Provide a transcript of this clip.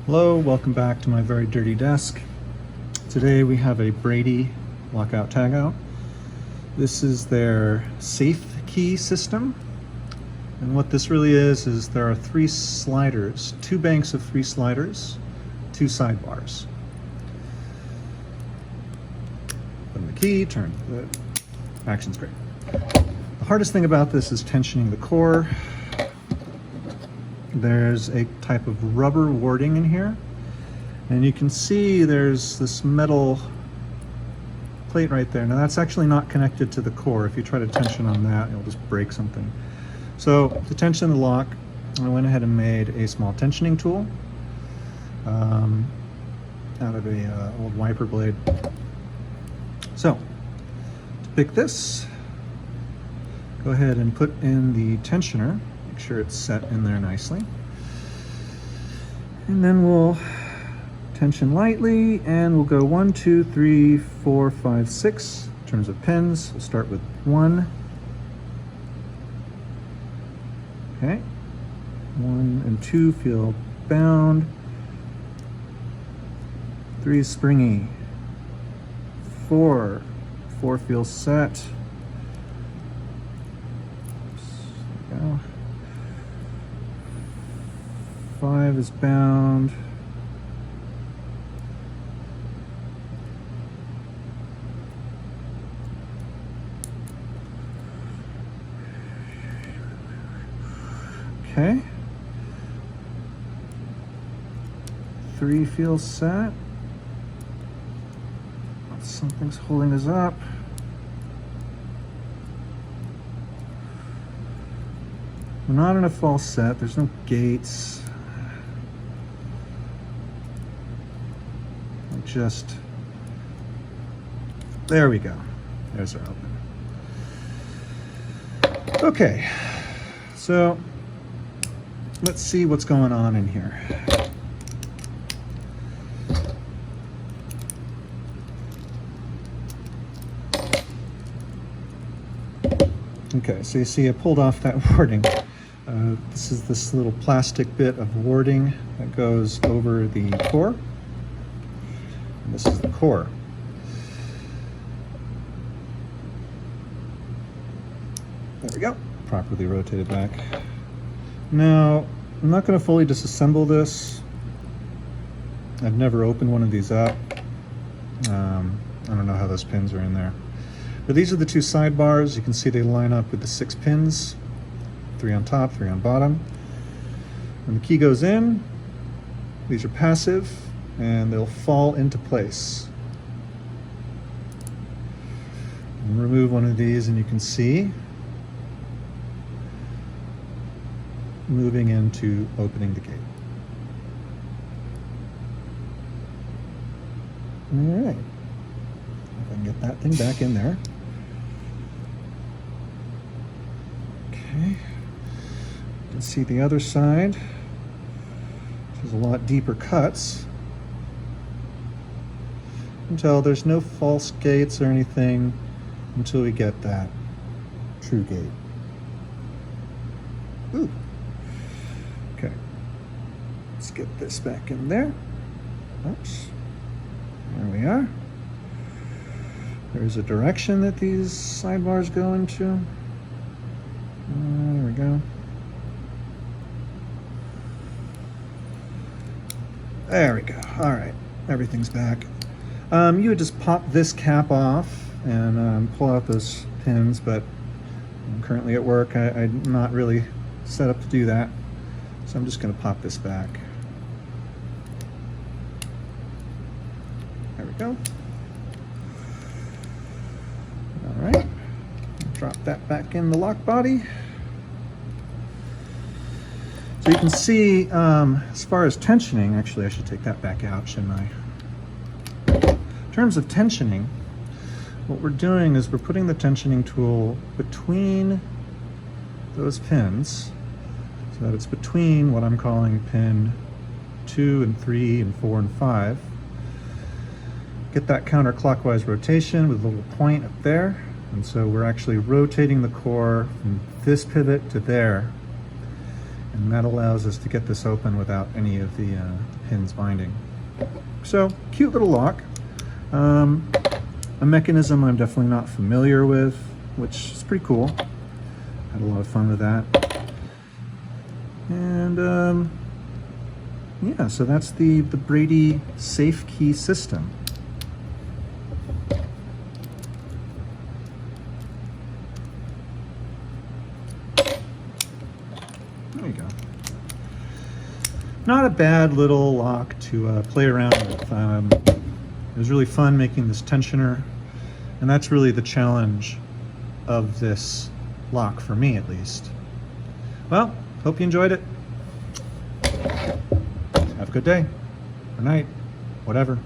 Hello, welcome back to my very dirty desk. Today we have a Brady lockout tagout. This is their SafeKey system. And what this really is there are three sliders, two banks of three sliders, two sidebars. Put the key, turn the action's great. The hardest thing about this is tensioning the core. There's a type of rubber warding in here, and you can see there's this metal plate right there. Now that's actually not connected to the core. If you try to tension on that, it'll just break something. So to tension the lock, I went ahead and made a small tensioning tool out of a old wiper blade. So to pick this, go ahead and put in the tensioner. Make sure it's set in there nicely. And then we'll tension lightly, and we'll go 1, 2, 3, 4, 5, 6 in terms of pins. We'll start with 1. Okay. 1 and 2 feel bound. 3 is springy. 4 feels set. There we go. 5 is bound. Okay. 3 feels set. Something's holding us up. We're not in a false set. There's no gates. There we go. There's our open. Okay, so let's see what's going on in here. Okay, so you see I pulled off that warding. This is this little plastic bit of warding that goes over the core. And this is the core. There we go, properly rotated back. Now, I'm not going to fully disassemble this. I've never opened one of these up. I don't know how those pins are in there. But these are the two sidebars. You can see they line up with the 6 pins, 3 on top, 3 on bottom. When the key goes in, these are passive, and they'll fall into place. And remove one of these, and you can see moving into opening the gate. All right, if I can get that thing back in there. Okay, you can see the other side. There's a lot deeper cuts. You can tell there's no false gates or anything until we get that true gate. Ooh. Okay, let's get this back in there. Oops. There we are. There's a direction that these sidebars go into. There we go. There we go. All right, everything's back. You would just pop this cap off and pull out those pins, but I'm currently at work. I'm not really set up to do that, so I'm just going to pop this back. There we go. All right, drop that back in the lock body. So you can see, as far as tensioning, actually I should take that back out, shouldn't I? In terms of tensioning, what we're doing is we're putting the tensioning tool between those pins, so that it's between what I'm calling pin 2 and 3 and 4 and 5. Get that counterclockwise rotation with a little point up there, and so we're actually rotating the core from this pivot to there. And that allows us to get this open without any of the pins binding. So, cute little lock. A mechanism I'm definitely not familiar with, which is pretty cool. Had a lot of fun with that. And yeah, so that's the Brady SafeKey system. There you go. Not a bad little lock to play around with. It was really fun making this tensioner, and that's really the challenge of this lock for me, at least. Well, hope you enjoyed it. Have a good day, or night, whatever.